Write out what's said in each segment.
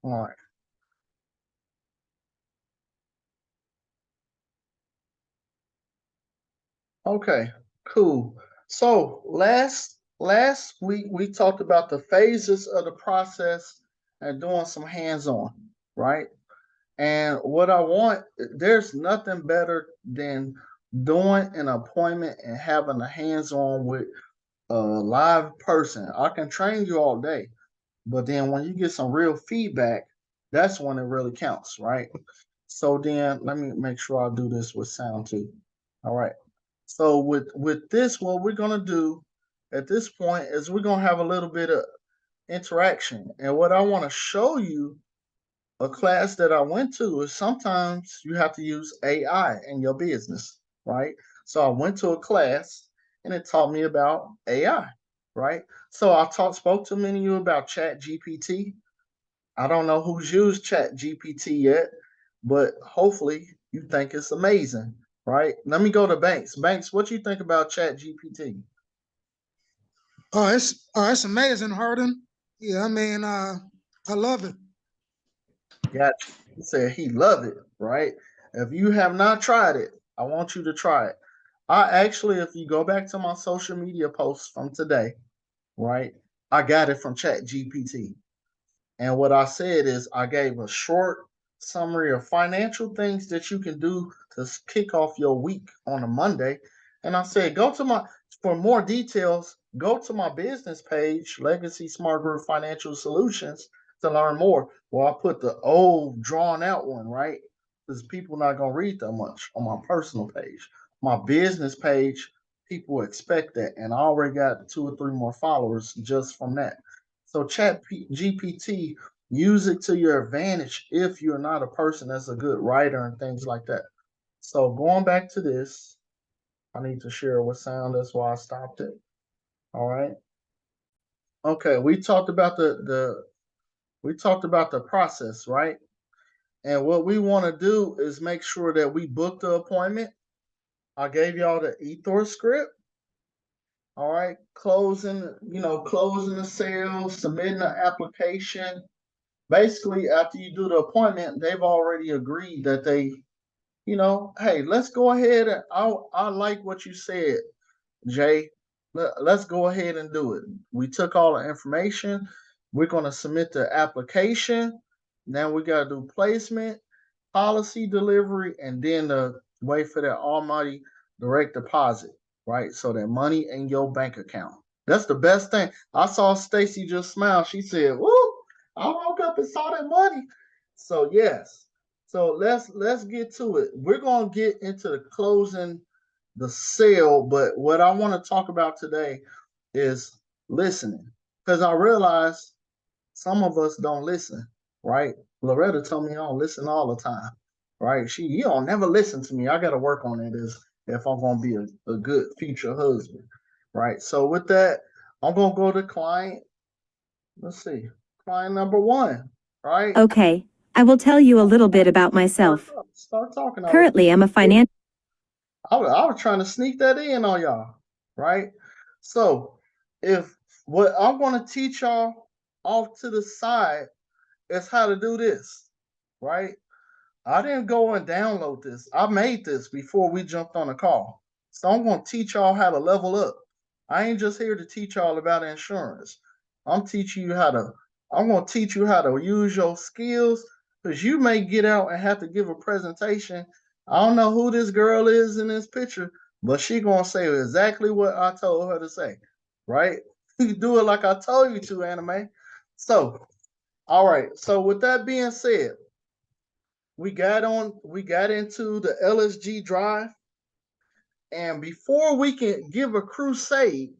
All right. Okay, cool. So last week we talked about the phases of the process and doing some hands-on, right? And what I want, there's nothing better than doing an appointment and having a hands-on with a live person. I can train you all day, but then when you get some real feedback, that's when it really counts, right? So then let me make sure I do this with sound too. All right. So with this, what we're gonna do at this point is we're gonna have a little bit of interaction. And what I want to show you, a class that I went to, is sometimes you have to use AI in your business, right? So I went to a class and it taught me about AI, right? So I spoke to many of you about Chat GPT. I don't know who's used Chat GPT yet, but hopefully you think it's amazing, right? Let me go to Banks. Banks, what you think about Chat GPT? It's amazing, Harden. Yeah, I mean, I love it. Gotcha. He said he loved it, right? If you have not tried it, I want you to try it. I actually, if you go back to my social media posts from today, right, I got it from Chat GPT. And what I said is I gave a short summary of financial things that you can do to kick off your week on a Monday. And I said, go to my, for more details, go to my business page, Legacy Smart Group Financial Solutions, to learn more. Well, I put the old drawn out one, right? Because people not going to read that much on my personal page. My business page, people expect that. And I already got 2 or 3 more followers just from that. So Chat GPT, use it to your advantage if you're not a person that's a good writer and things like that. So going back to this, I need to share what sound. That's why I stopped it. All right. Okay, we talked about the process, right? And what we want to do is make sure that we book the appointment. I gave y'all the Ethor script. All right, closing the sale, submitting the application. Basically, after you do the appointment, they've already agreed that hey, let's go ahead and I like what you said, Jay. Let's go ahead and do it. We took all the information. We're going to submit the application. Now we got to do placement, policy delivery, and then the wait for that almighty direct deposit, right? So that money in your bank account. That's the best thing. I saw Stacy just smile. She said, "Woo! I woke up and saw that money." So yes. So let's get to it. We're gonna get into the closing the sale, but what I want to talk about today is listening. Because I realize some of us don't listen, right? Loretta told me I don't listen all the time, right? You don't never listen to me. I got to work on it as if I'm going to be a good future husband, right? So with that, I'm going to go to client. Let's see, client number one, right? Okay, I will tell you a little bit about myself. Start talking. Currently, I'm a financial I was trying to sneak that in on y'all, right? So if what I'm going to teach y'all off to the side is how to do this, right? I didn't go and download this. I made this before we jumped on the call. So I'm going to teach y'all how to level up. I ain't just here to teach y'all about insurance. I'm teaching you how to, I'm going to teach you how to use your skills because you may get out and have to give a presentation. I don't know who this girl is in this picture, but she going to say exactly what I told her to say, right? You do it like I told you to, anime. So, all right. So with that being said, we got into the LSG drive, and before we can give a crusade,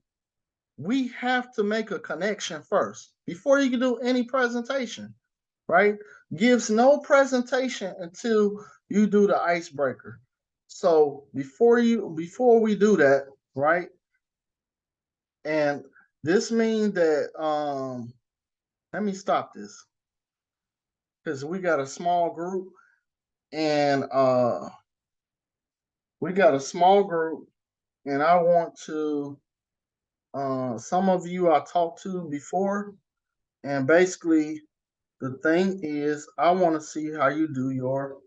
we have to make a connection first before you can do any presentation, right? Gives no presentation until you do the icebreaker. So before we do that, right? And this means that let me stop this because we got a small group and we got a small group and I want to some of you I talked to before, and basically the thing is, I want to see how you do your.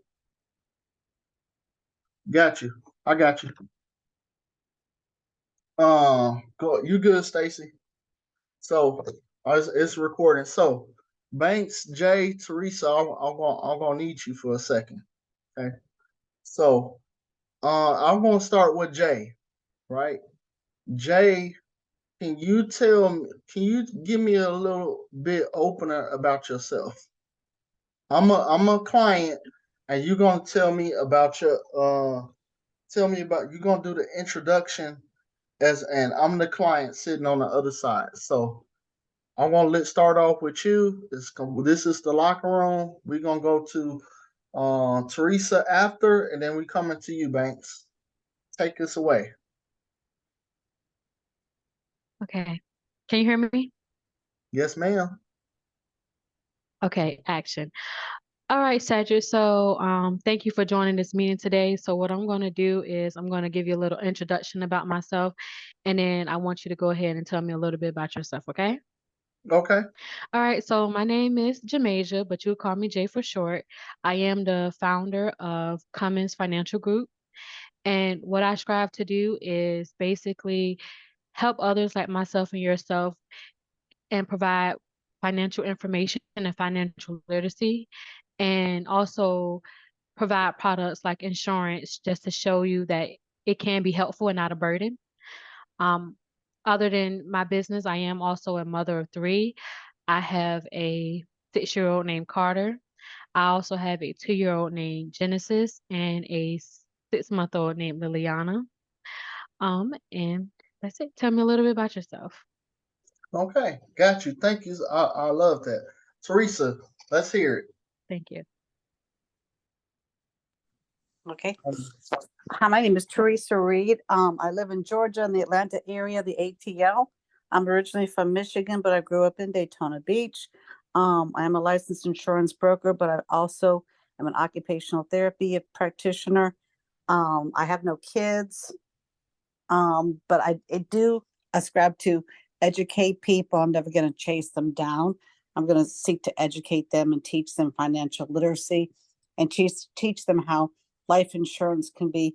Got you. I got you. Go. You good, Stacy? So it's recording. So Banks, Jay, Teresa, I'm gonna need you for a second. Okay. So I'm gonna start with Jay, right? Jay, can you tell me? Can you give me a little bit opener about yourself? I'm a client, and you're gonna tell me about your tell me about you're gonna do the introduction and I'm the client sitting on the other side. So I'm gonna let start off with you. This is the locker room. We're gonna go to Teresa after, and then we coming to you, Banks. Take us away. Okay. Can you hear me? Yes, ma'am. Okay, action. All right, Cedric. So, thank you for joining this meeting today. So, what I'm going to do is I'm going to give you a little introduction about myself, and then I want you to go ahead and tell me a little bit about yourself, okay? Okay. All right, so my name is Jamasia, but you'll call me Jay for short. I am the founder of Cummins Financial Group, and what I strive to do is basically help others like myself and yourself and provide financial information and financial literacy, and also provide products like insurance just to show you that it can be helpful and not a burden. Um, Other than my business, I am also a mother of three. I have a 6-year-old named Carter. I also have a 2-year-old named Genesis and a 6-month-old named Liliana. And that's it. Tell me a little bit about yourself. Okay. Got you. Thank you. I love that. Teresa, let's hear it. Thank you. Okay. Um, Hi, my name is Teresa Reed. I live in Georgia in the Atlanta area, the ATL. I'm originally from Michigan, but I grew up in Daytona Beach. I am a licensed insurance broker, but I also am an occupational therapy practitioner. I have no kids, but I do ascribe to educate people. I'm never going to chase them down. I'm going to seek to educate them and teach them financial literacy and teach them how life insurance can be,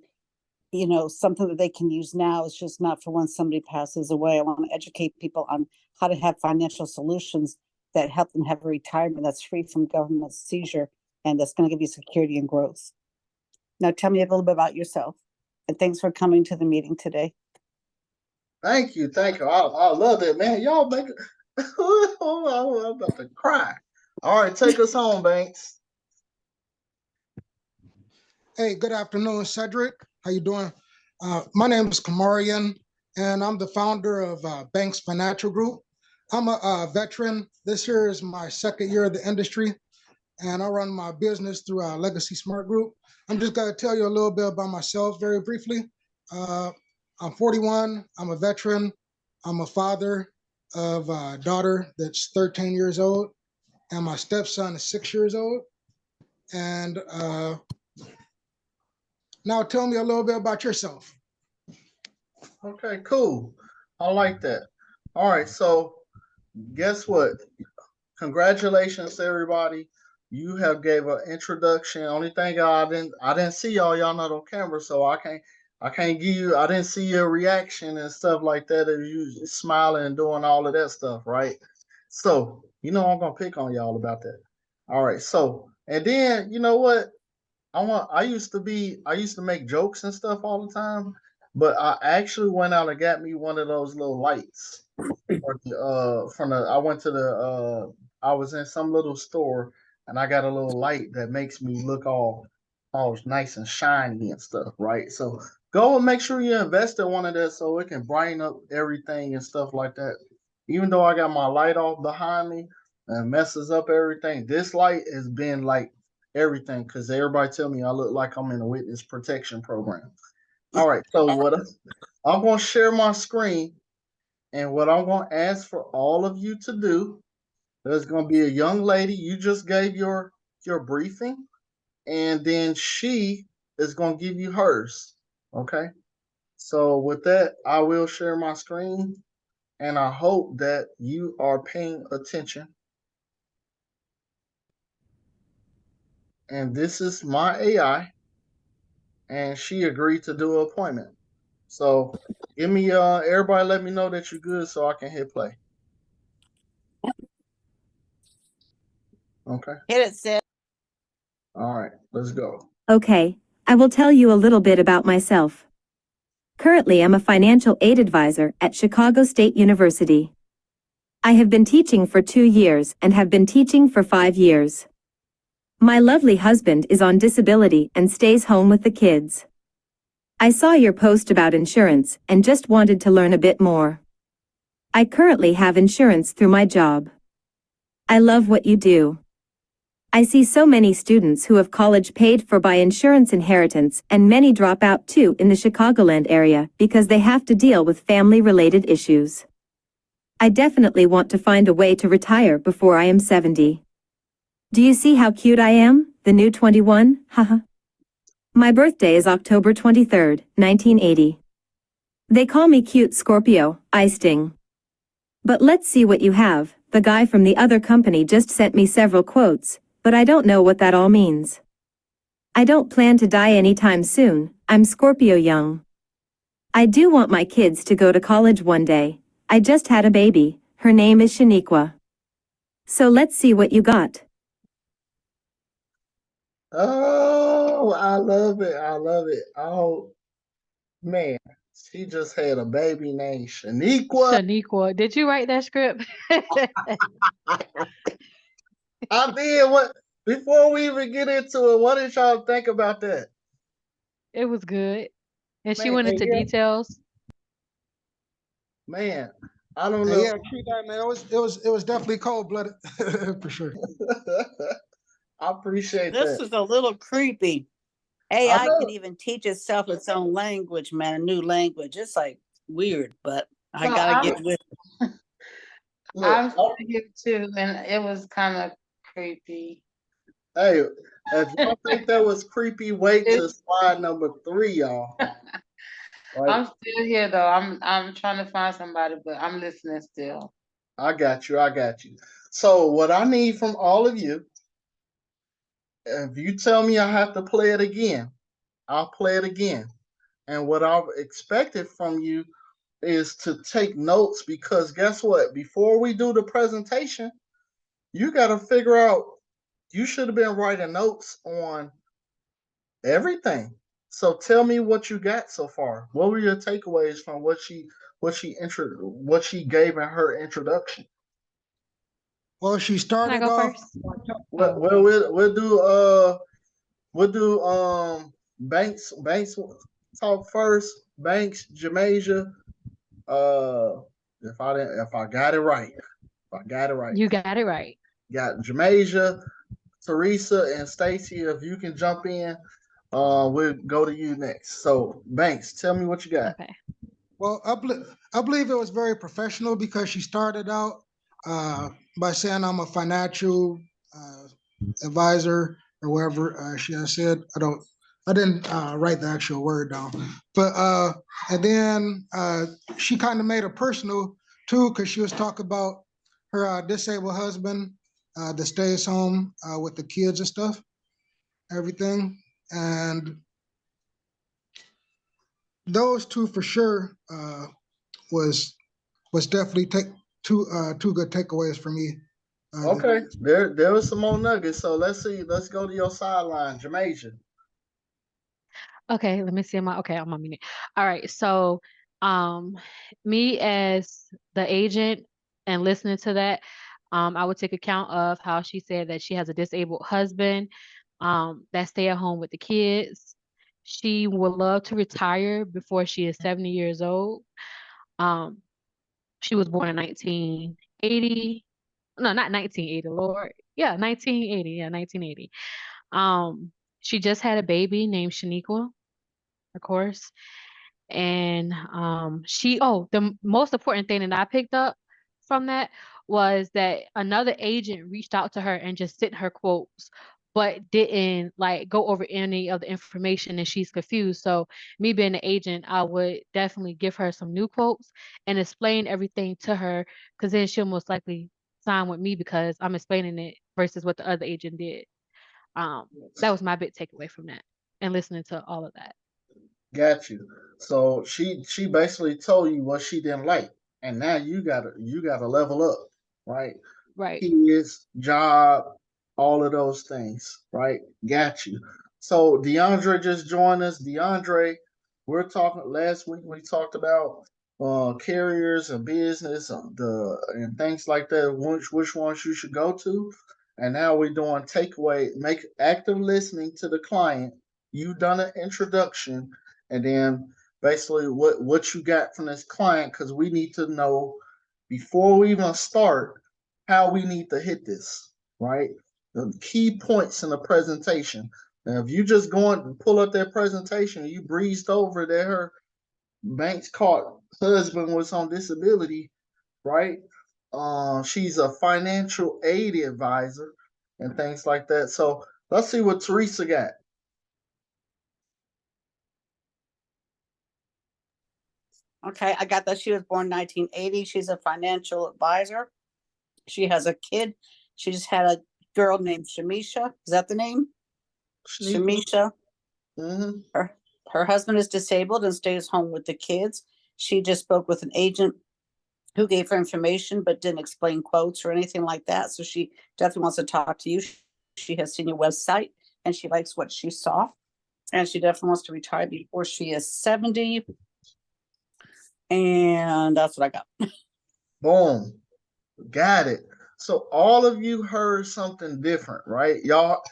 something that they can use now. It's just not for when somebody passes away. I want to educate people on how to have financial solutions that help them have a retirement that's free from government seizure and that's going to give you security and growth. Now, tell me a little bit about yourself. And thanks for coming to the meeting today. Thank you. Thank you. I love that, man. Y'all make it. I'm about to cry. All right, take us home, Banks. Hey, good afternoon, Cedric. How you doing? My name is Kamarian, and I'm the founder of Banks Financial Group. I'm a veteran. This year is my second year of the industry, and I run my business through our Legacy Smart Group. I'm just going to tell you a little bit about myself very briefly. I'm 41. I'm a veteran. I'm a father of a daughter that's 13 years old, and my stepson is 6 years old. And now tell me a little bit about yourself. Okay, cool. I like that. All right, so guess what? Congratulations, everybody. You have gave an introduction. Only thing I didn't see y'all not on camera, so I can't give you I didn't see your reaction and stuff like that of you smiling and doing all of that stuff, right? So I'm gonna pick on y'all about that. All right, so and then you know what? I used to make jokes and stuff all the time, but I actually went out and got me one of those little lights. I went to I was in some little store and I got a little light that makes me look all nice and shiny and stuff, right? So go and make sure you invest in one of that so it can brighten up everything and stuff like that. Even though I got my light off behind me and messes up everything, this light has been like everything because everybody tell me I look like I'm in a witness protection program. All right, so I'm gonna share my screen, and what I'm gonna ask for all of you to do, there's gonna be a young lady. You just gave your briefing, and then she is gonna give you hers. Okay. So with that, I will share my screen, and I hope that you are paying attention. and this is my AI, and she agreed to do an appointment. So give me everybody let me know that you're good so I can hit play. Okay. Hit it, Sid. All right, let's go. Okay, I will tell you a little bit about myself. Currently, I'm a financial aid advisor at Chicago State University. I have been teaching for 2 years and have been teaching for 5 years. My lovely husband is on disability and stays home with the kids. I saw your post about insurance and just wanted to learn a bit more. I currently have insurance through my job. I love what you do. I see so many students who have college paid for by insurance inheritance, and many drop out too in the Chicagoland area because they have to deal with family-related issues. I definitely want to find a way to retire before I am 70. Do you see how cute I am, the new 21? Haha. My birthday is October 23rd, 1980. They call me cute Scorpio, I sting. But let's see what you have. The guy from the other company just sent me several quotes, but I don't know what that all means. I don't plan to die anytime soon. I'm Scorpio young. I do want my kids to go to college one day. I just had a baby. Her name is Shaniqua. So let's see what you got. Oh, I love it. I love it. Oh man, she just had a baby named Shaniqua. Shaniqua, did you write that script? I did. What before we even get into it, what did y'all think about that? It was good. And she Man, went into yeah, details. man. I don't And know. yeah, true that, man. It was definitely cold-blooded for sure. I appreciate This that. is a little creepy. I AI can know. even teach itself its own language, man, a new language. It's like weird, but I So gotta I'm get with it. Look, I'm still here too, and it was kind of creepy. hey, if y'all think that was creepy, wait It- to slide number 3, y'all. Right? I'm still here though. I'm trying to find somebody, but I'm listening still. I got you. I got you. So what I need from all of you, if you tell me I have to play it again, I'll play it again. And what I've expected from you is to take notes, because guess what? Before we do the presentation, you got to figure out, you should have been writing notes on everything. So tell me what you got so far. What were your takeaways from what she gave in her introduction? Well, she Can I started go off. first? Well, Oh, we'll do Banks talk first. Banks, Jamasia. If I got it right. If I got it right. you got it right. Got Jamasia, Teresa, and Stacy. If you can jump in, we'll go to you next. So Banks, tell me what you got. Okay. Well, I believe it was very professional because she started out by saying I'm a financial uh, advisor or whatever she has said. I didn't write the actual word down, but and then she kind of made it personal too because she was talking about her disabled husband that stays home with the kids and stuff, everything, and those two for sure was definitely two good takeaways for me. Okay, there was some more nuggets. So let's see. Let's go to your sideline, Jamasia. Okay, let me see. Okay, I'm on mute. All right. So, um, me as the agent and listening to that, I would take account of how she said that she has a disabled husband, that stay at home with the kids. She would love to retire before she is 70 years old. Um, she was born in 1980. No, not 1980, Lord. Yeah, 1980. Yeah, 1980. Um, she just had a baby named Shaniqua, of course. And the most important thing that I picked up from that was that another agent reached out to her and just sent her quotes, but didn't like go over any of the information, and she's confused. So me being an agent, I would definitely give her some new quotes and explain everything to her, because then she'll most likely sign with me because I'm explaining it versus what the other agent did. That was my big takeaway from that and listening to all of that. Got you. So she basically told you what she didn't like, and now you gotta level up, right? Right. Kids, job, all of those things, right? Got you. So DeAndre just joined us. DeAndre, we're talking last week. We talked about carriers and business, and things like that. Which ones you should go to, and now we're doing takeaway, make active listening to the client. You done an introduction, and then basically what you got from this client, because we need to know before we even start how we need to hit this, right? The key points in the presentation. Now, if you just go and pull up that presentation, you breezed over that her Banks caught husband was on disability, right? She's a financial aid advisor and things like that. So let's see what Teresa got. Okay, I got that she was born 1980. She's a financial advisor. She has a kid. She just had a girl named Shamisha. Is that the name? Shamisha. Mm-hmm. Her husband is disabled and stays home with the kids. She just spoke with an agent who gave her information but didn't explain quotes or anything like that. So she definitely wants to talk to you. She has seen your website and she likes what she saw. And she definitely wants to retire before she is 70. And that's what I got. Boom. Got it. So all of you heard something different, right? Y'all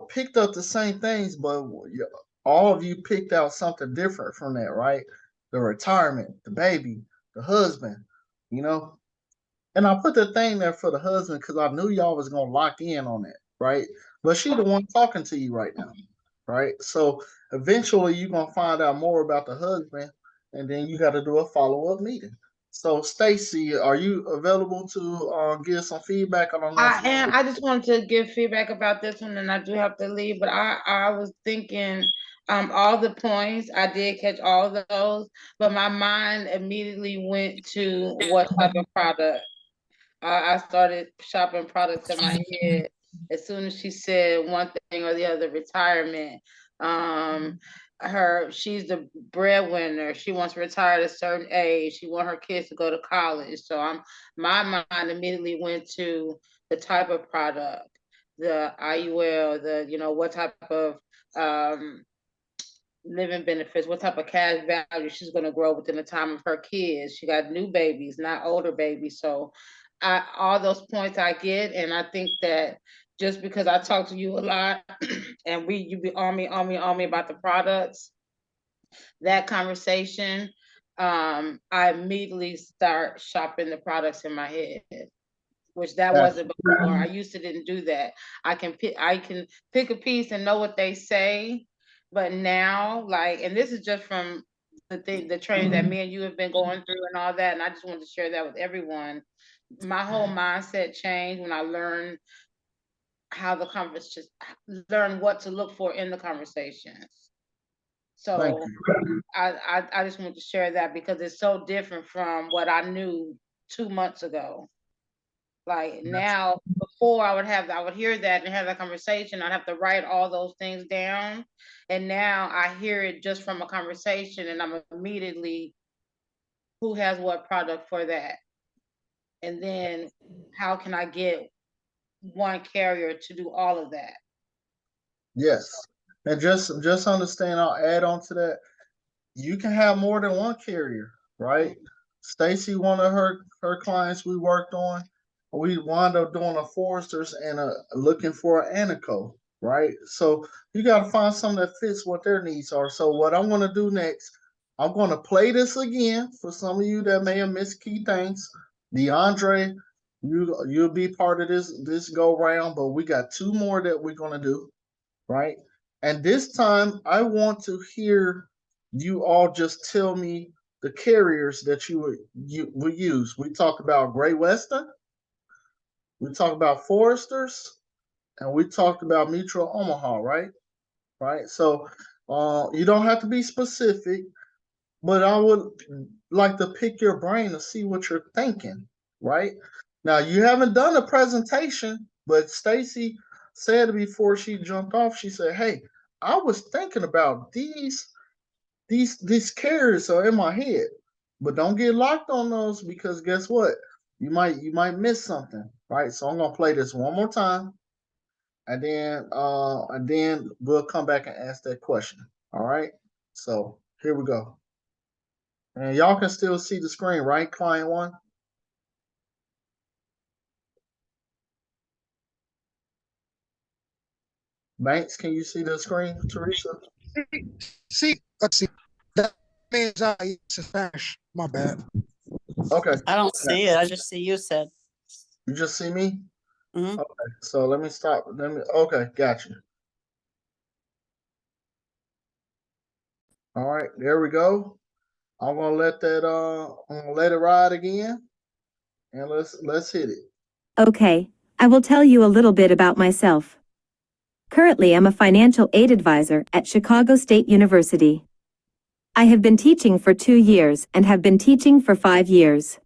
picked up the same things, but all of you picked out something different from that, right? The retirement, the baby, the husband, you know. And I put the thing there for the husband because I knew y'all was gonna lock in on that, right? But she the one talking to you right now, right? So eventually you're gonna find out more about the husband, and then you got to do a follow up meeting. So Stacy, are you available to give some feedback? I don't know I if am. I just wanted to give feedback about this one, and I do have to leave. But I was thinking, all the points I did catch all of those, but my mind immediately went to what type of product. I started shopping products in my head as soon as she said one thing or the other, retirement. She's the breadwinner. She wants to retire at a certain age. She wants her kids to go to college. So my mind immediately went to the type of product, the IUL, what type of living benefits, what type of cash value she's going to grow within the time of her kids. She got new babies, not older babies. So all those points I get, and I think that just because I talk to you a lot and you be on me about the products, that conversation, I immediately start shopping the products in my head, which that wasn't before. I used to didn't do that. I can pick a piece and know what they say, but now, like, and this is just from the training that me and you have been going through and all that, and I just wanted to share that with everyone. My whole mindset changed when I learned how the conversation, learn what to look for in the conversations. So I just wanted to share that because it's so different from what I knew 2 months ago. Like now, before I would hear that and have that conversation, I'd have to write all those things down. And now I hear it just from a conversation and I'm immediately, who has what product for that? And then how can I get one carrier to do all of that? Yes. And just understand, I'll add on to that. You can have more than one carrier, right? Stacy, one of her clients we worked on, we wound up doing a Foresters and looking for an Anico, right? So you got to find something that fits what their needs are. So what I'm going to do next, I'm going to play this again for some of you that may have missed key things. DeAndre, you'll be part of this go round, but we got two more that we're going to do, right? And this time I want to hear you all just tell me the carriers that you would use. We talked about Great Western, we talked about Foresters, and we talked about Mutual Omaha, right? Right. So you don't have to be specific, but I would like to pick your brain to see what you're thinking, right? Now you haven't done a presentation, but Stacy said before she jumped off, she said, "Hey, I was thinking about these carriers are in my head, but don't get locked on those because guess what? You might miss something, right? So I'm gonna play this one more time, and then we'll come back and ask that question. All right. So here we go. And y'all can still see the screen, right? Client one. Banks, can you see the screen, Teresa? See, let's see. That means it's in Spanish. My bad. Okay. I don't see it. I just see you said. You just see me? Mhm. Okay. So let me stop. Okay, got you. All right, there we go. I'm gonna let it ride again, and let's hit it. Okay, I will tell you a little bit about myself. Currently, I'm a financial aid advisor at Chicago State University. I have been teaching for 2 years and have been teaching for 5 years.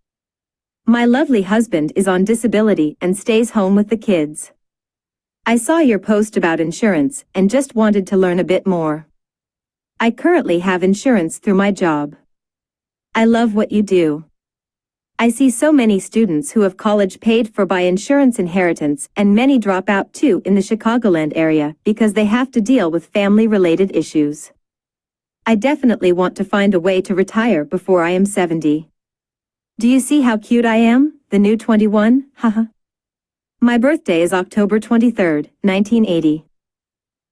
My lovely husband is on disability and stays home with the kids. I saw your post about insurance and just wanted to learn a bit more. I currently have insurance through my job. I love what you do. I see so many students who have college paid for by insurance inheritance, and many drop out too in the Chicagoland area because they have to deal with family-related issues. I definitely want to find a way to retire before I am 70. Do you see how cute I am, the new 21? Haha. My birthday is October 23rd, 1980.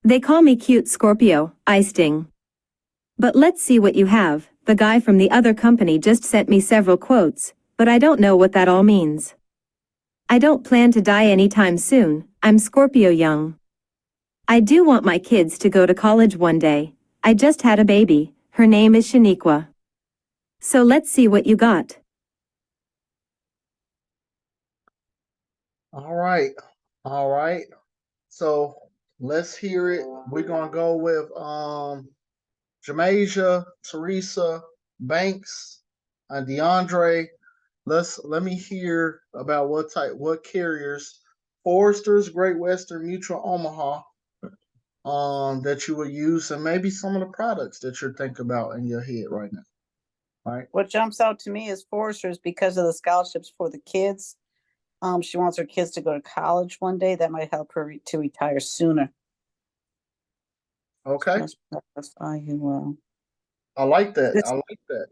They call me Cute Scorpio, I sting. But let's see what you have. The guy from the other company just sent me several quotes, but I don't know what that all means. I don't plan to die anytime soon. I'm Scorpio young. I do want my kids to go to college one day. I just had a baby. Her name is Shaniqua. So let's see what you got. All right, all right. So let's hear it. We're gonna go with Jamasia, Teresa, Banks, and DeAndre. Let me hear about what carriers, Foresters, Great Western, Mutual, Omaha, that you would use, and maybe some of the products that you're thinking about in your head right now. All right. What jumps out to me is Foresters because of the scholarships for the kids. She wants her kids to go to college one day. That might help her to retire sooner. Okay. That's IUL. I like that. I like that.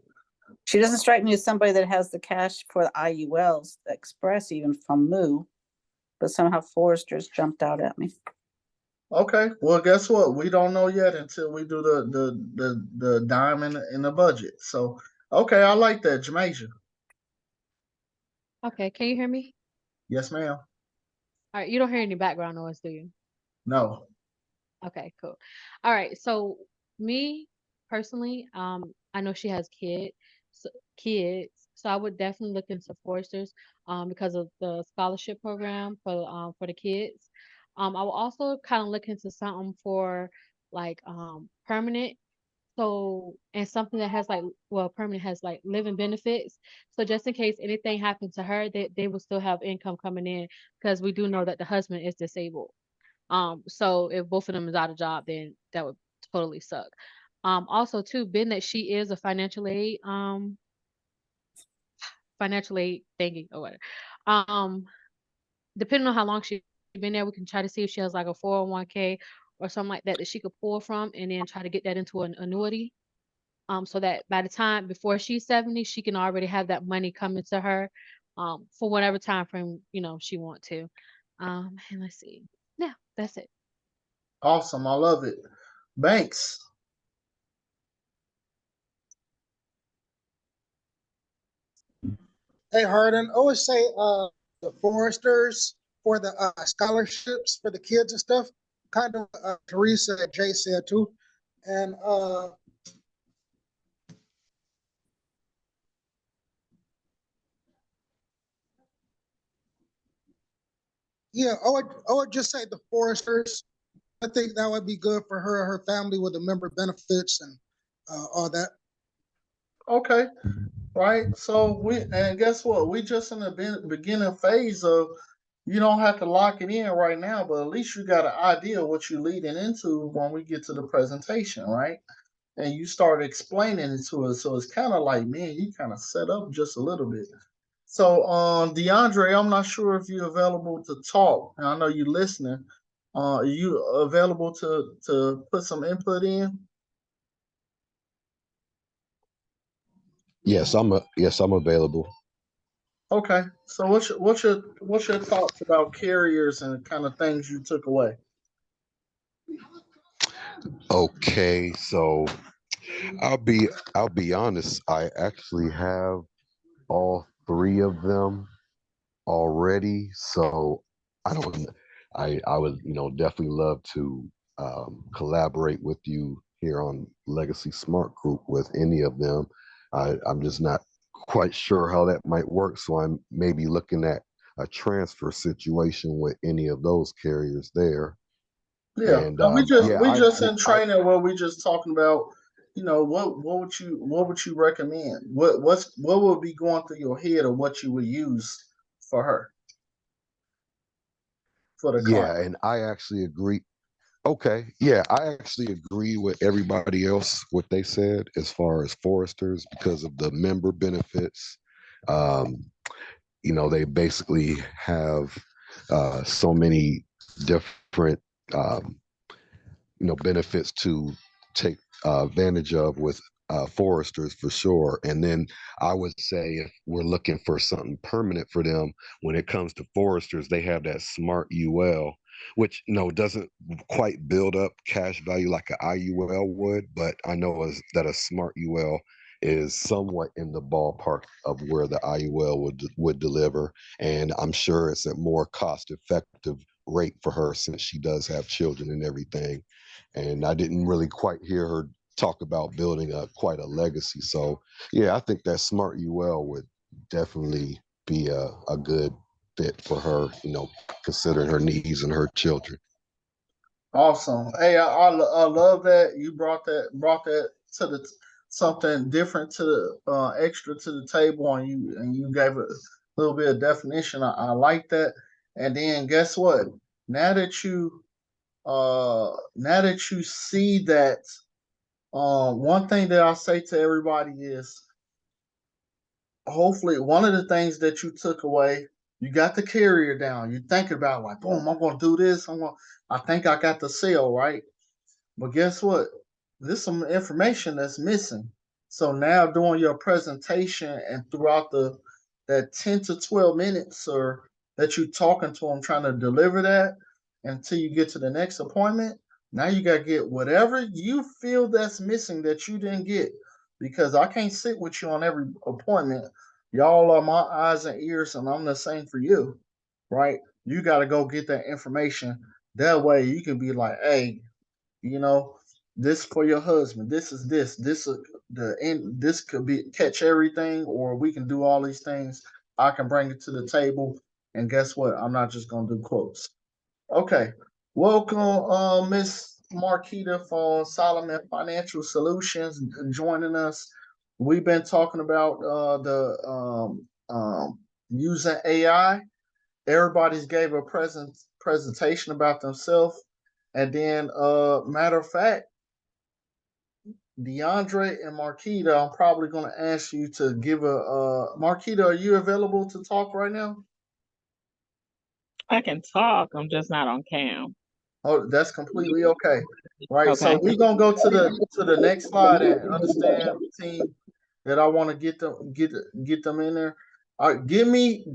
She doesn't strike me as somebody that has the cash for the IULs, Express even from Moo, but somehow Foresters jumped out at me. Okay. Well, guess what? We don't know yet until we do the dime in the budget. So, okay, I like that, Jamasia. Okay, can you hear me? Yes, ma'am. All right, you don't hear any background noise, do you? No. Okay, cool. All right, so me personally, I know she has kids, so I would definitely look into Foresters, because of the scholarship program for the kids. I will also kind of look into something for like permanent, so and something that has like well permanent has like living benefits. So just in case anything happened to her, they will still have income coming in because we do know that the husband is disabled. So if both of them is out of job, then that would totally suck. Also too, being that she is a financial aid thingy or whatever. Um, Depending on how long she's been there, we can try to see if she has like a 401k or something like that that she could pull from and then try to get that into an annuity. So that by the time before she's 70, she can already have that money coming to her, for whatever time frame, she want to. And let's see. Yeah, that's it. Awesome. I love it. Banks. Hey, Harden, I always say the Foresters for the scholarships for the kids and stuff. Kind of Teresa and Jay said too. And yeah, I would just say the Foresters. I think that would be good for her and her family with the member benefits and all that. Okay. Right. So and guess what? We just in the beginning phase of You don't have to lock it in right now, but at least you got an idea what you're leading into when we get to the presentation, right? And you start explaining it to us. So it's kind of like, man, you kind of set up just a little bit. So, DeAndre, I'm not sure if you're available to talk. And I know you're listening. Are you available to put some input in? Yes, I'm available. Okay. So what's your thoughts about carriers and kind of things you took away? Okay, so I'll be honest. I actually have all three of them already. So I don't. I would definitely love to collaborate with you here on Legacy Smart Group with any of them. I'm just not quite sure how that might work. So I'm maybe looking at a transfer situation with any of those carriers there. Yeah, And and yeah, we just in I training where we just talking about, what would you recommend? What would be going through your head of what you would use for her, for the client? yeah, and I actually agree. Okay, yeah, I actually agree with everybody else what they said as far as foresters because of the member benefits. Um, they basically have so many different um, benefits to take advantage of with foresters for sure. And then I would say if we're looking for something permanent for them, when it comes to foresters, they have that smart UL, which doesn't quite build up cash value like an IUL would, but I know that a smart UL is somewhat in the ballpark of where the IUL would deliver, and I'm sure it's a more cost effective rate for her since she does have children and everything. And I didn't really quite hear her talk about building quite a legacy. So yeah, I think that smart UL would definitely be a good fit for her, considering her needs and her children. Awesome. Hey, I love that you brought that to the something different to the extra to the table, and you gave a little bit of definition. I like that. And then guess what? Now that you now that you see that, one thing that I say to everybody is, hopefully one of the things that you took away, you got the carrier down. You think about like, boom, I'm gonna do this. I think I got the sale right. But guess what? There's some information that's missing. So now during your presentation and throughout that 10 to 12 minutes or that you talking to them trying to deliver that until you get to the next appointment, now you gotta get whatever you feel that's missing that you didn't get. Because I can't sit with you on every appointment. Y'all are my eyes and ears, and I'm the same for you, right? You gotta go get that information. That way you can be like, hey, you know, this for your husband. This is this. This is the end. This could be catch everything, or we can do all these things. I can bring it to the table, and guess what? I'm not just gonna do quotes. Okay, welcome, Miss Marquita from Solomon Financial Solutions, joining us. We've been talking about the using AI. Everybody's gave a presentation about themselves, and then matter of fact, DeAndre and Marquita, I'm probably going to ask you to give a Marquita, are you available to talk right now? I can talk. I'm just not on cam. Oh, that's completely okay. Right. So Okay. we're gonna go to the next slide and understand, team, that I want to get them in there. All right, give me,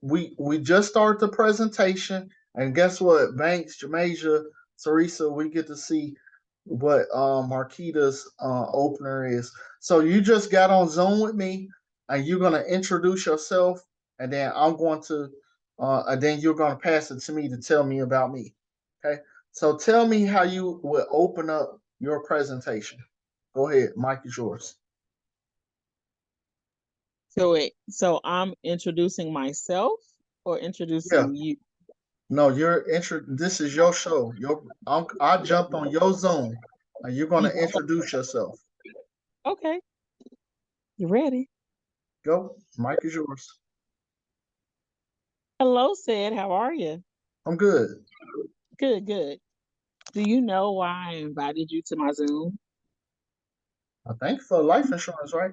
we just started the presentation, and guess what? Banks, Jamasia, Teresa, we get to see what Marquita's opener is. So you just got on Zoom with me, and you're gonna introduce yourself, and then and then you're gonna pass it to me to tell me about me. Okay. So tell me how you would open up your presentation. Go ahead, Mike is yours. So I'm introducing myself or Yeah. introducing you? No, this is your show. I jumped on your Zoom, and you're gonna introduce yourself. Okay. You ready? Go. Mike is yours. Hello, Sid. How are you? I'm good. Good, good. Do you know why I invited you to my Zoom? I think for life insurance, right?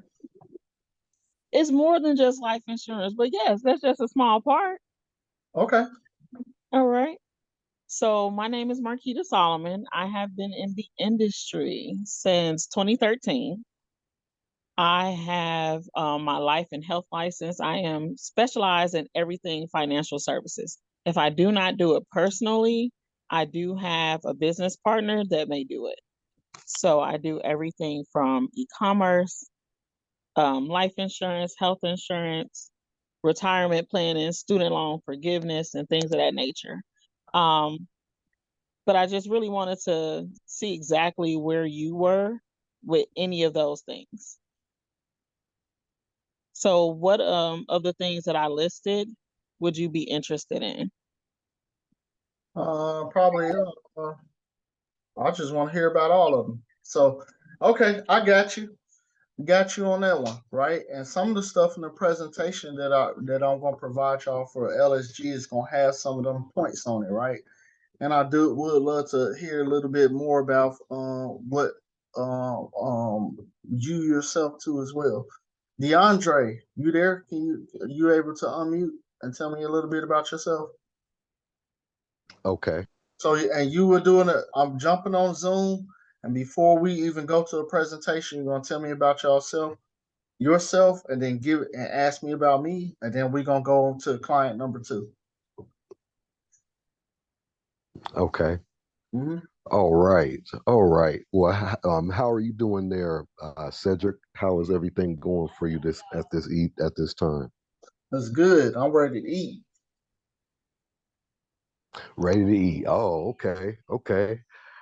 It's more than just life insurance, but yes, that's just a small part. Okay. All right. So my name is Marquita Solomon. I have been in the industry since 2013. I have my life and health license. I am specialized in everything financial services. If I do not do it personally, I do have a business partner that may do it. So I do everything from e-commerce, life insurance, health insurance, retirement planning, student loan forgiveness, and things of that nature. But I just really wanted to see exactly where you were with any of those things. So what of the things that I listed would you be interested in? Probably. I just want to hear about all of them. So, okay, I got you. Got you on that one, right? And some of the stuff in the presentation that I'm gonna provide y'all for LSG is gonna have some of them points on it, right? And I would love to hear a little bit more about what you yourself too as well. DeAndre, you there? You able to unmute and tell me a little bit about yourself? Okay. So and you were doing it. I'm jumping on Zoom, and before we even go to the presentation, you're gonna tell me about yourself, and then ask me about me, and then we're gonna go to client number 2. Okay. Mm-hmm. All right. All right. Well, how are you doing there, Cedric? How is everything going for you at this time? That's good. I'm ready to eat. Ready to eat. Oh, okay. Okay.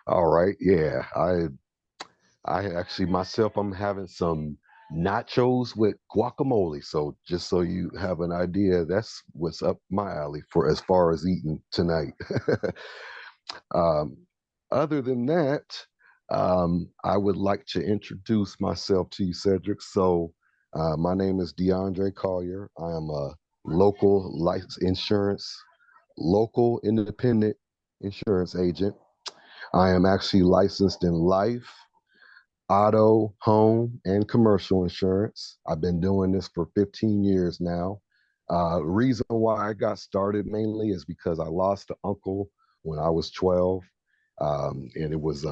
All right. Yeah. I actually myself I'm having some nachos with guacamole. So just so you have an idea, that's what's up my alley for as far as eating tonight. um, other than that, I would like to introduce myself to you, Cedric. So my name is DeAndre Collier. I am a local independent insurance agent. I am actually licensed in life, auto, home, and commercial insurance. I've been doing this for 15 years now. Reason why I got started mainly is because I lost an uncle when I was 12, and it was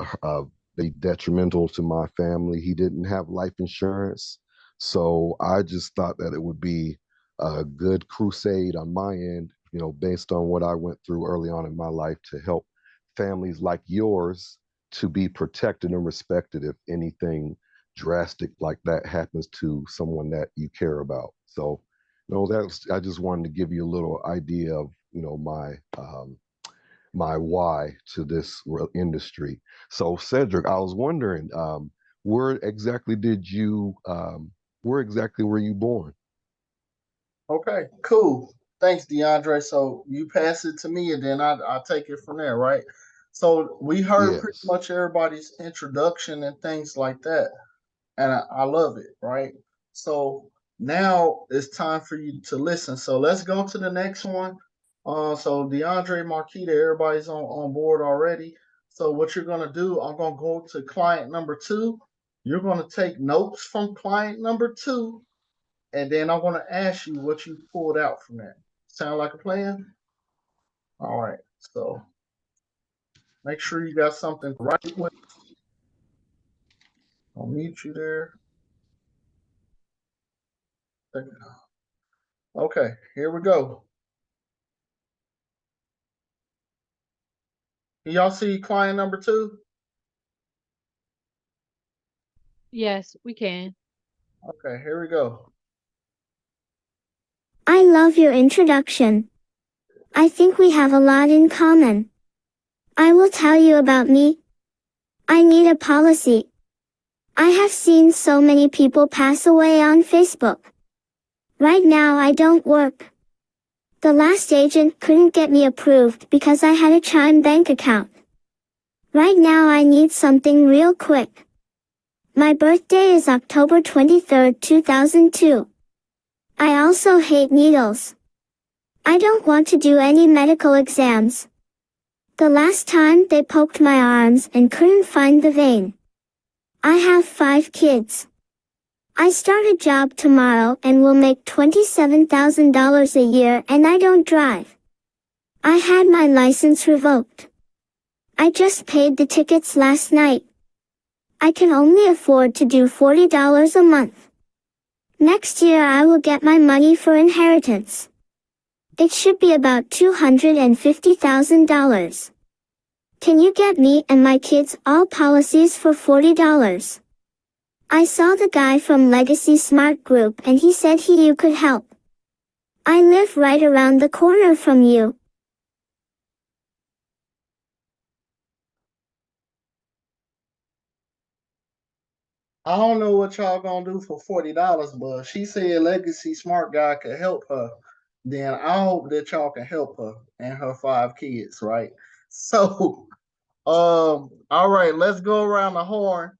very detrimental to my family. He didn't have life insurance, so I just thought that it would be a good crusade on my end, based on what I went through early on in my life to help families like yours to be protected and respected if anything drastic like that happens to someone that you care about. So, I just wanted to give you a little idea of, my why to this industry. So, Cedric, I was wondering, where exactly were you born? Okay, cool. Thanks, DeAndre. So you pass it to me, and then I'll take it from there, right? So we heard pretty Yes. much everybody's introduction and things like that, and I love it, right? So now it's time for you to listen. So let's go to the next one. So DeAndre, Marquita, everybody's on board already. So what you're gonna do, I'm gonna go to client number 2. You're gonna take notes from client number 2, and then I want to ask you what you pulled out from that. Sound like a plan? All right. So make sure you got something to write with. I'll mute you there. Okay, here we go. Can y'all see client number 2? Yes, we can. Okay, here we go. I love your introduction. I think we have a lot in common. I will tell you about me. I need a policy. I have seen so many people pass away on Facebook. Right now I don't work. The last agent couldn't get me approved because I had a Chime bank account. Right now I need something real quick. My birthday is October 23rd, 2002. I also hate needles. I don't want to do any medical exams. The last time they poked my arms and couldn't find the vein. I have 5 kids. I start a job tomorrow and will make $27,000 a year and I don't drive. I had my license revoked. I just paid the tickets last night. I can only afford to do $40 a month. Next year I will get my money for inheritance. It should be about $250,000. Can you get me and my kids all policies for $40? I saw the guy from Legacy Smart Group and he said you could help. I live right around the corner from you. I don't know what y'all gonna do for $40, but she said Legacy Smart Guy could help her. Then I hope that y'all can help her and her 5 kids, right? So, all right, let's go around the horn.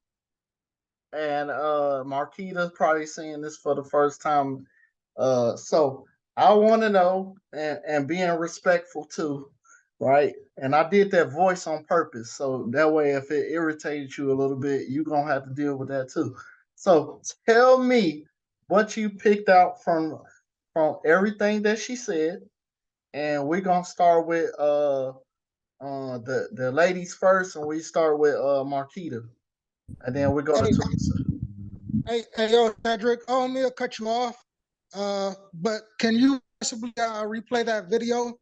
And Marquita's probably seeing this for the first time. So I want to know, and being respectful too, right? And I did that voice on purpose, so that way, if it irritated you a little bit, you're gonna have to deal with that too. So tell me what you picked out from everything that she said, and we're gonna start with the ladies first, and we start with Marquita, and then we go to Hey, Teresa. yo, Cedric, I don't mean to cut you off, but can you possibly replay that video?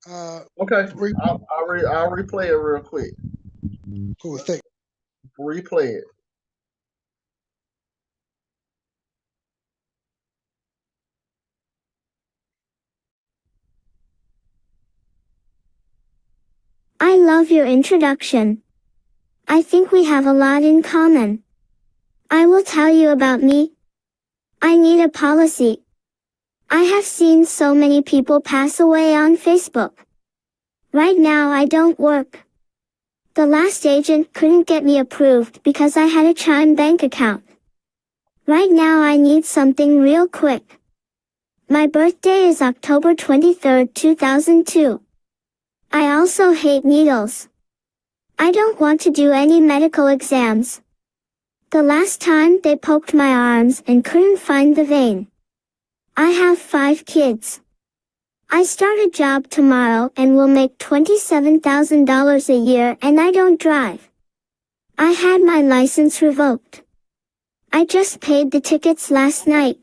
Okay, Re- I'll replay it real quick. cool, thank Replay it. I love your introduction. I think we have a lot in common. I will tell you about me. I need a policy. I have seen so many people pass away on Facebook. Right now I don't work. The last agent couldn't get me approved because I had a Chime bank account. Right now I need something real quick. My birthday is October 23rd, 2002. I also hate needles. I don't want to do any medical exams. The last time they poked my arms and couldn't find the vein. I have 5 kids. I start a job tomorrow and will make $27,000 a year and I don't drive. I had my license revoked. I just paid the tickets last night.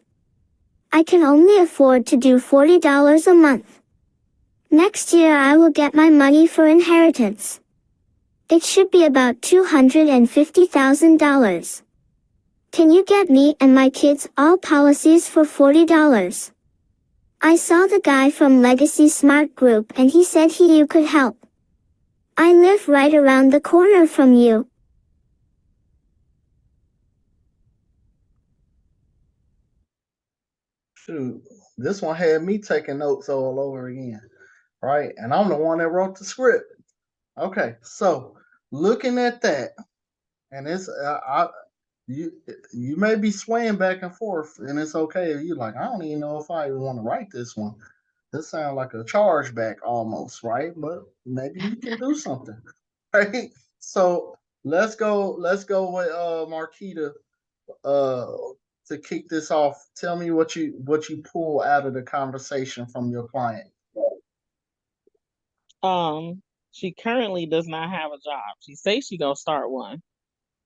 I can only afford to do $40 a month. Next year I will get my money for inheritance. It should be about $250,000. Can you get me and my kids all policies for $40? I saw the guy from Legacy Smart Group and he said you could help. I live right around the corner from you. Shoot, this one had me taking notes all over again, right? And I'm the one that wrote the script. Okay, so looking at that, and it's you you may be swaying back and forth, and it's okay if you're like, I don't even know if I even want to write this one. This sounds like a chargeback almost, right? But maybe you can do something, right? So let's go with Marquita to kick this off. Tell me what you pull out of the conversation from your client. She currently does not have a job. She says she gonna start one,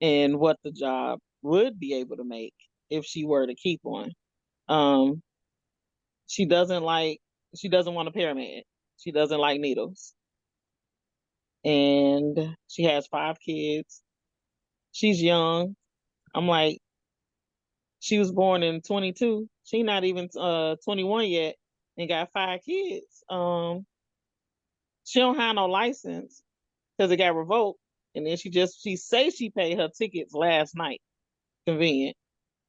and what the job would be able to make if she were to keep one. Um, she doesn't want a pyramid. She doesn't like needles. And she has 5 kids. She's young. I'm like, she was born in 22. She not even 21 yet and got 5 kids. She don't have no license because it got revoked. And then she say she paid her tickets last night. Convenient.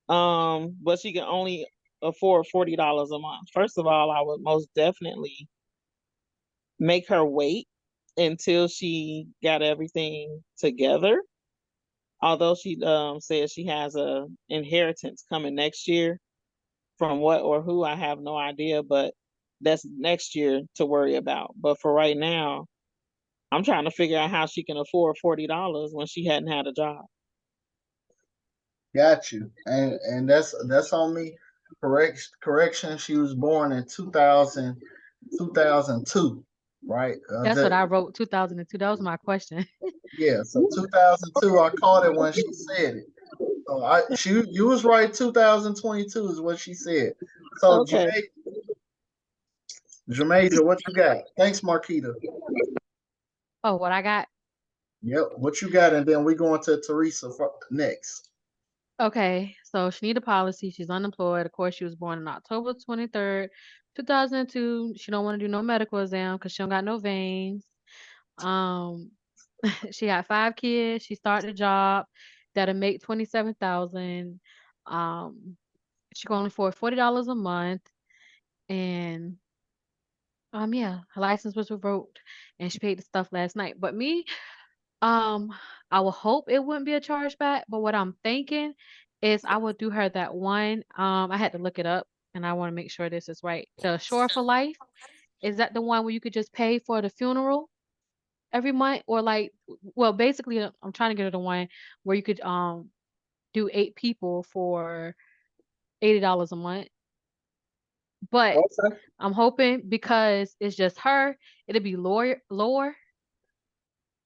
But she can only afford $40 a month. First of all, I would most definitely make her wait until she got everything together. Although she says she has a inheritance coming next year, from what or who I have no idea, but that's next year to worry about. But for right now, I'm trying to figure out how she can afford $40 when she hadn't had a job. Got you. And that's on me. Correction. She was born in 2002, right? That's what I wrote, 2002. That was my question. Yeah, so 2002, I caught it when she said it. So you was right. 2022 is what she said. So Okay. Jamaja, what you got? Thanks, Marquita. Oh, what I got? Yep, what you got? And then we going to Teresa next. Okay, so she need a policy. She's unemployed. Of course, she was born on October 23rd, 2002. She don't want to do no medical exam because she don't got no veins. Um, she got 5 kids. She started a job that'll make 27,000. She can only afford $40 a month, and yeah, her license was revoked, and she paid the stuff last night. But me, um, I would hope it wouldn't be a chargeback, but what I'm thinking is I would do her that one. I had to look it up, and I want to make sure this is right. The Shore for Life, is that the one where you could just pay for the funeral every month, or like, well, basically, I'm trying to get her the one where you could do 8 people for $80 a month. But Okay. I'm hoping because it's just her, it'll be lower,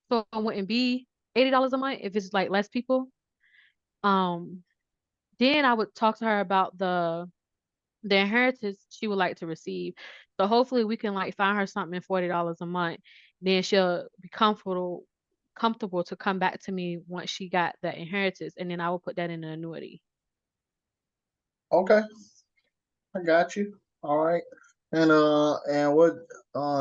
so it wouldn't be $80 a month if it's like less people. Um, then I would talk to her about the inheritance she would like to receive. So hopefully we can like find her something $40 a month. Then she'll be comfortable to come back to me once she got that inheritance, and then I will put that in an annuity. Okay, I got you. All right. And what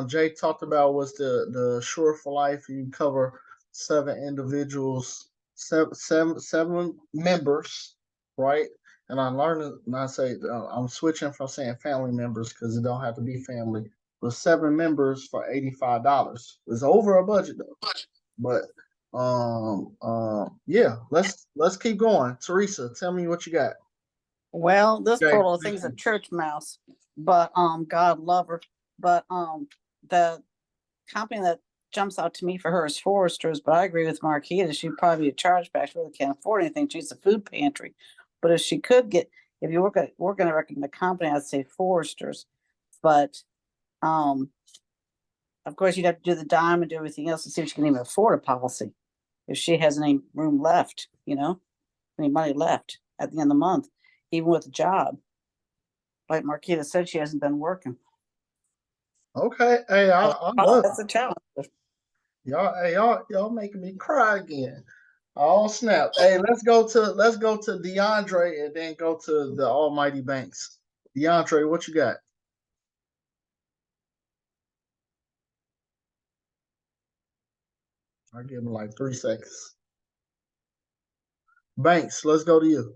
Jay talked about was the Shore for Life. You cover 7 individuals, seven members, right? And I learned not say I'm switching from saying family members because it don't have to be family, but 7 members for $85. It's over a budget though, but yeah, let's keep going. Teresa, tell me what you got. Well, this Okay. poor little thing's a church mouse, but God love her. But the company that jumps out to me for her is Foresters, but I agree with Marquita. She'd probably be a chargeback. She really can't afford anything. She's a food pantry. But if she could get, if you work in a recommend the company, I'd say Foresters. But of course, you'd have to do the dime and do everything else to see if she can even afford a policy. If she has any room left, any money left at the end of the month, even with a job. Like Marquita said, she hasn't been working. Okay, hey, I love That's a challenge. y'all. Hey, y'all making me cry again. Oh snap! Hey, let's go to DeAndre and then go to the Almighty Banks. DeAndre, what you got? I'll give him like 3 seconds. Banks, let's go to you.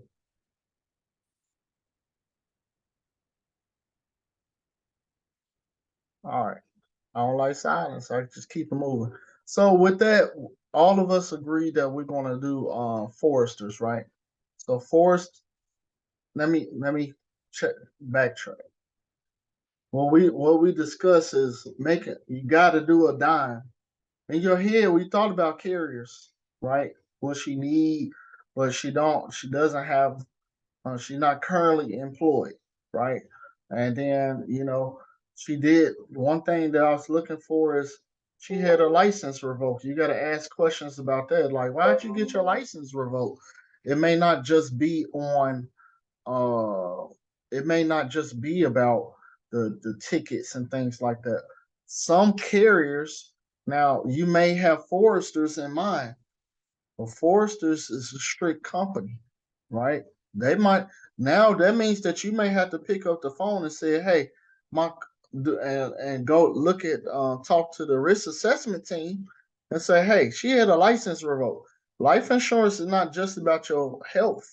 All right. I don't like silence. I just keep it moving. So with that, all of us agree that we're gonna do foresters, right? So forest. Let me check backtrack. What we discuss is making you got to do a dime. In your head, we thought about carriers, right? What she need, but she don't. She doesn't have. She's not currently employed, right? And then she did one thing that I was looking for is she had her license revoked. You got to ask questions about that, like why did you get your license revoked? It may not just be on. It may not just be about the tickets and things like that. Some carriers now you may have foresters in mind, but foresters is a strict company, right? They might now that means that you may have to pick up the phone and say, "Hey, my," and go look at talk to the risk assessment team and say, "Hey, she had a license revoked." Life insurance is not just about your health,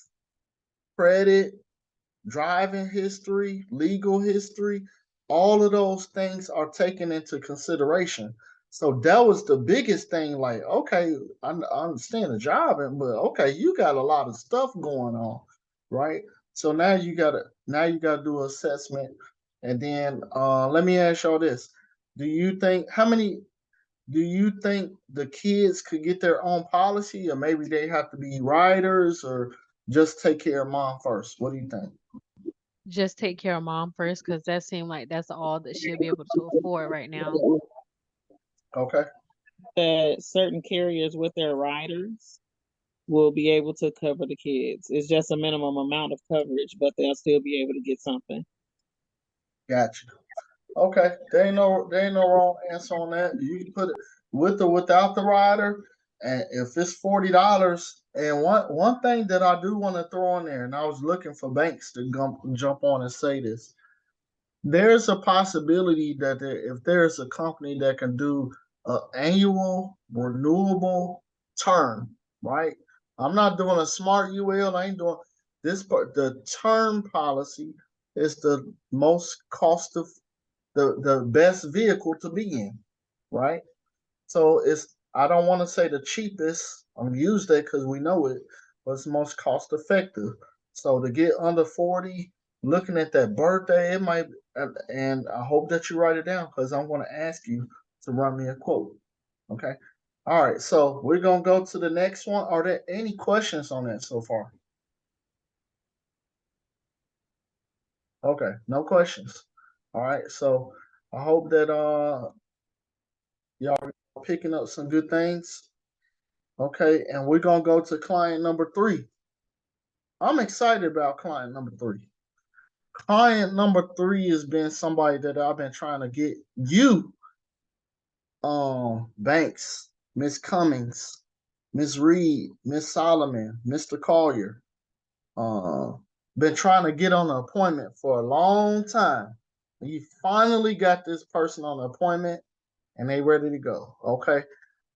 credit, driving history, legal history, all of those things are taken into consideration. So that was the biggest thing. Like, okay, I understand the job, but okay, you got a lot of stuff going on, right? So now you gotta do assessment, And then let me ask y'all this. Do you think the kids could get their own policy, or maybe they have to be riders, or just take care of mom first? What do you think? Just take care of mom first, because that seemed like that's all that she'll be able to afford right now. Okay. That certain carriers with their riders will be able to cover the kids. It's just a minimum amount of coverage, but they'll still be able to get something. Gotcha. Okay. There ain't no wrong answer on that. You can put it with or without the rider. And if it's $40, and one thing that I do want to throw in there, and I was looking for banks to jump on and say this. There's a possibility that if there's a company that can do an annual renewable term, right? I'm not doing a smart UL. I ain't doing this part. The term policy is the most cost of the best vehicle to be in, right? So I don't want to say the cheapest. I'm used that because we know it, but it's most cost effective. So to get under 40, looking at that birthday, it might, and I hope that you write it down because I'm going to ask you to run me a quote. Okay. All right. So we're going to go to the next one. Are there any questions on that so far? Okay. No questions. All right. So I hope that y'all are picking up some good things. Okay, and we're gonna go to client number 3. I'm excited about client number 3. Client number 3 has been somebody that I've been trying to get you, Banks, Miss Cummings, Miss Reed, Miss Solomon, Mr. Collier. Been trying to get on an appointment for a long time. You finally got this person on an appointment and they ready to go. Okay.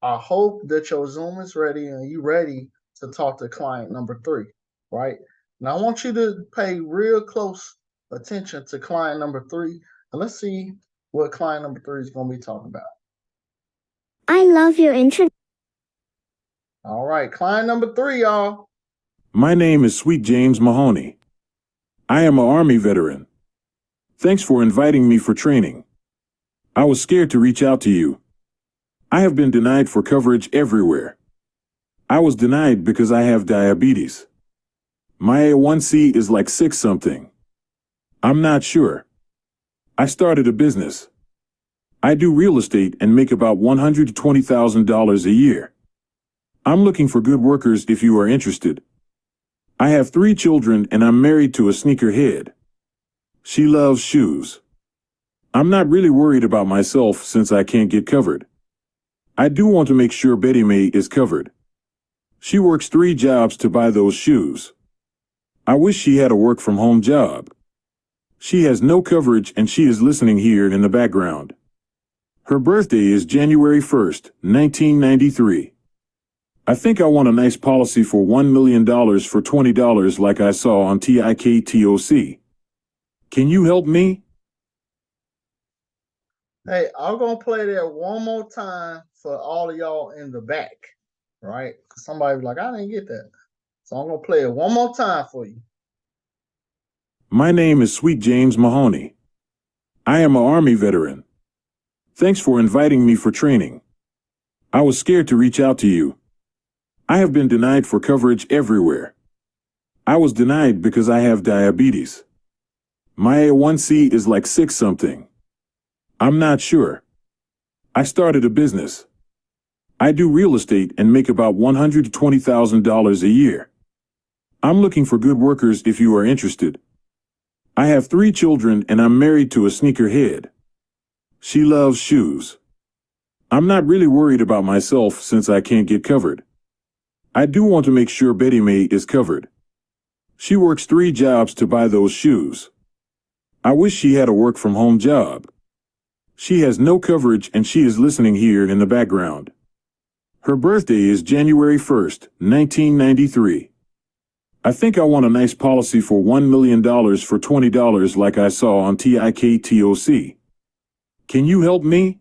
I hope that your Zoom is ready and you ready to talk to client number 3, right? Now I want you to pay real close attention to client number 3, and let's see what client number 3 is going to be talking about. I love your intro. All right, client number 3, y'all. My name is Sweet James Mahoney. I am an Army veteran. Thanks for inviting me for training. I was scared to reach out to you. I have been denied for coverage everywhere. I was denied because I have diabetes. My A1C is like 6 something. I'm not sure. I started a business. I do real estate and make about $120,000 a year. I'm looking for good workers if you are interested. I have 3 children and I'm married to a sneakerhead. She loves shoes. I'm not really worried about myself since I can't get covered. I do want to make sure Betty May is covered. She works 3 jobs to buy those shoes. I wish she had a work-from-home job. She has no coverage and she is listening here in the background. Her birthday is January 1st, 1993. I think I want a nice policy for $1 million for $20 like I saw on TIKTOC. Can you help me? Hey, I'm going to play that one more time for all of y'all in the back, right? Somebody be like, I didn't get that. So I'm going to play it one more time for you. My name is Sweet James Mahoney. I am an Army veteran. Thanks for inviting me for training. I was scared to reach out to you. I have been denied for coverage everywhere. I was denied because I have diabetes. My A1C is like 6 something. I'm not sure. I started a business. I do real estate and make about $120,000 a year. I'm looking for good workers if you are interested. I have 3 children and I'm married to a sneakerhead. She loves shoes. I'm not really worried about myself since I can't get covered. I do want to make sure Betty May is covered. She works 3 jobs to buy those shoes. I wish she had a work-from-home job. She has no coverage and she is listening here in the background. Her birthday is January 1st, 1993. I think I want a nice policy for $1 million for $20 like I saw on TIKTOC. Can you help me?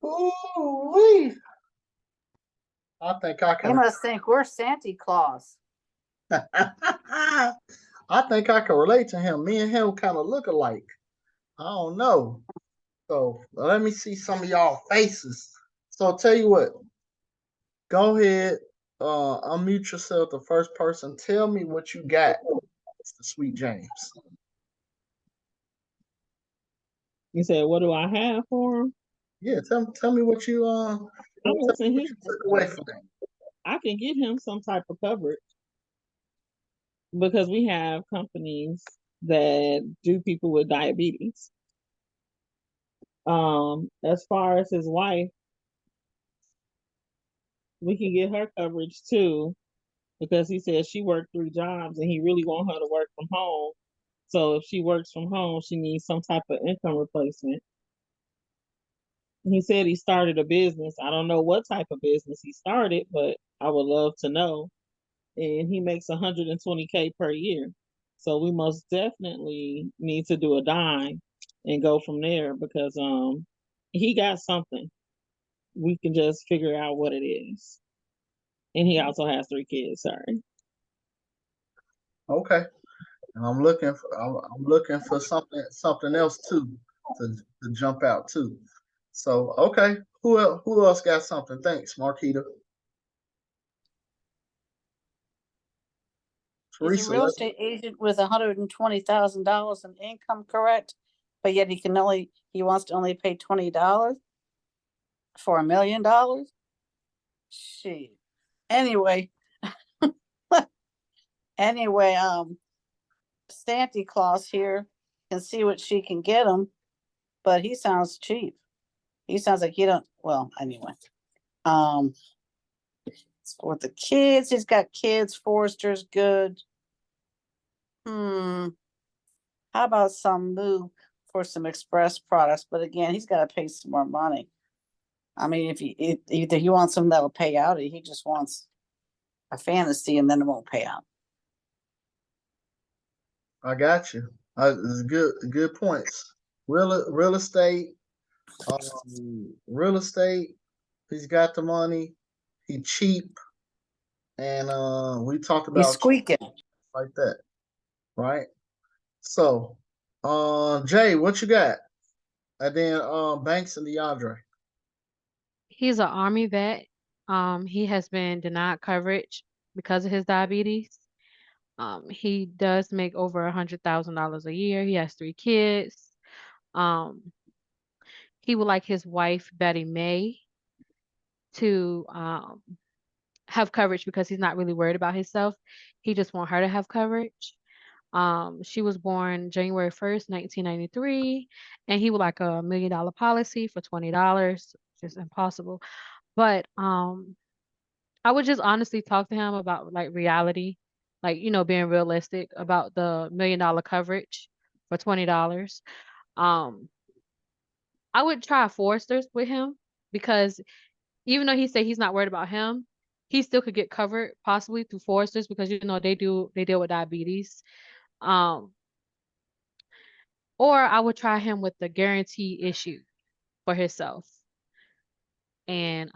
Ooh-wee. I think I They can. must think we're Santa Claus. I think I can relate to him. Me and him kind of look alike. I don't know. So let me see some of y'all faces. So tell you what, go ahead, unmute yourself. The first person, tell me what you got, Mr. Sweet James. You said, what do I have for him? Yeah, tell me what you Listen, took away from that. I can get him some type of coverage because we have companies that do people with diabetes. As far as his wife, we can get her coverage too, because he said she worked 3 jobs and he really want her to work from home. So if she works from home, she needs some type of income replacement. He said he started a business. I don't know what type of business he started, but I would love to know. And he makes 120K per year. So we most definitely need to do a dime and go from there because he got something. We can just figure out what it is. And he also has 3 kids, sorry. Okay. And I'm looking for something else too to jump out too. So okay, who else got something? Thanks, Marquita. He's a Teresa, real estate agent with $120,000 in income, correct? But yet he wants to only pay $20 for $1 million. Shit. Anyway, Santa Claus here can see what she can get him, but he sounds cheap. He sounds like he don't. Well, anyway, with the kids, he's got kids. Forrester's good. How about some move for some express products? But again, he's got to pay some more money. I mean, if either he wants something that'll pay out, or he just wants a fantasy and then it won't pay out. I got you. Good points. Real estate. Real estate. He's got the money. He cheap, and we talked He's about squeaking. like that, right? So, Jay, what you got? And then Banks and DeAndre. He's an Army vet. He has been denied coverage because of his diabetes. He does make over $100,000 a year. He has 3 kids. He would like his wife, Betty May, to have coverage because he's not really worried about himself. He just want her to have coverage. She was born January 1st, 1993, and he would like $1 million policy for $20, which is impossible. But I would just honestly talk to him about like reality, like, being realistic about the $1 million coverage for $20. I would try Foresters with him because even though he said he's not worried about him, he still could get covered possibly through Foresters because they deal with diabetes. Or I would try him with the guarantee issue for himself. And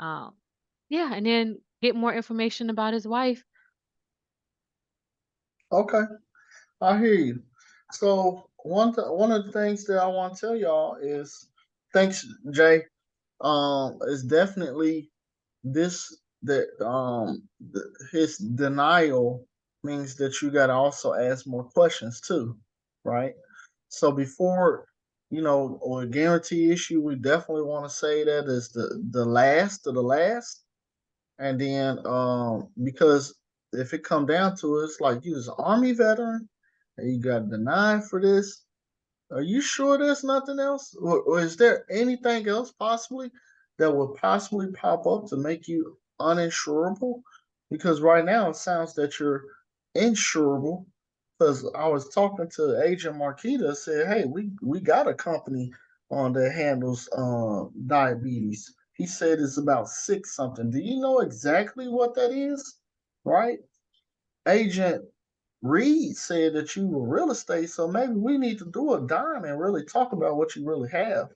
yeah, and then get more information about his wife. Okay, I hear you. So one of the things that I want to tell y'all is, thanks, Jay. Is definitely this that his denial means that you got to also ask more questions too, right? So before or a guarantee issue, we definitely want to say that is the last of the last, and then because if it come down to it, it's like you was an Army veteran and you got denied for this. Are you sure there's nothing else? Or is there anything else possibly that would possibly pop up to make you uninsurable? Because right now it sounds that you're insurable. Because I was talking to Agent Marquita, said, hey, we got a company on that handles diabetes. He said it's about 6 something. Do you know exactly what that is? Right? Agent Reed said that you were real estate, so maybe we need to do a dime and really talk about what you really have.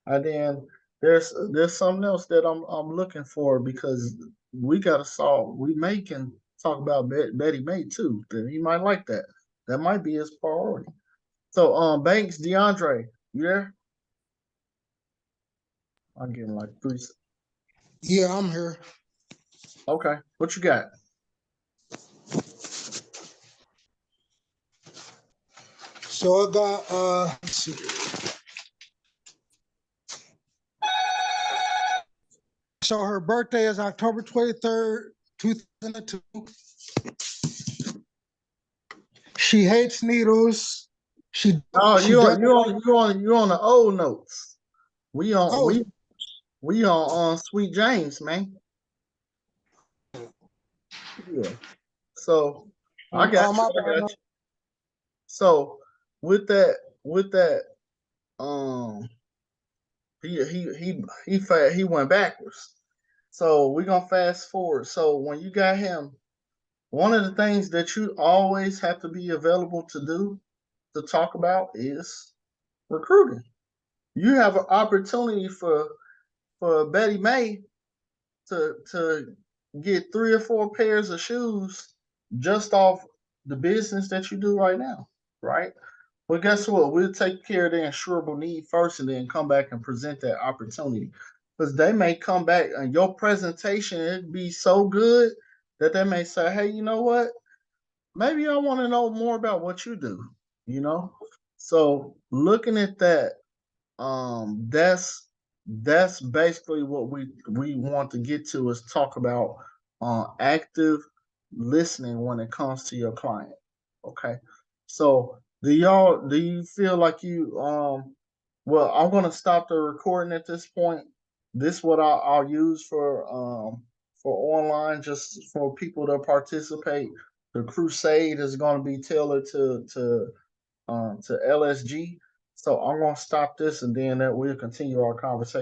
And then there's something else that I'm looking for because we gotta solve. We may can talk about Betty May too. That he might like that. That might be his priority. So, Banks, DeAndre, you there? I'm getting like 3. Yeah, I'm here. Okay, what you got? So I got, let's see. So her birthday is October 23rd, 2002. She hates needles. She Oh, she you does. on the old notes. We on Oh, we on Sweet James, man. Yeah. So I got my you. I bad. got you. So with that, he went backwards. So we're gonna fast forward. So when you got him, one of the things that you always have to be available to do to talk about is recruiting. You have an opportunity for Betty May to get 3 or 4 pairs of shoes just off the business that you do right now, right? Well, guess what? We'll take care of the insurable need first and then come back and present that opportunity. Because they may come back and your presentation it'd be so good that they may say, hey, you know what? Maybe I want to know more about what you do, you know? So looking at that, that's basically what we want to get to is talk about active listening when it comes to your client. Okay. So do you feel like you well, I'm gonna stop the recording at this point. This what I'll use for online just for people to participate. The crusade is gonna be tailored to LSG. So I'm gonna stop this and then that we'll continue our conversation.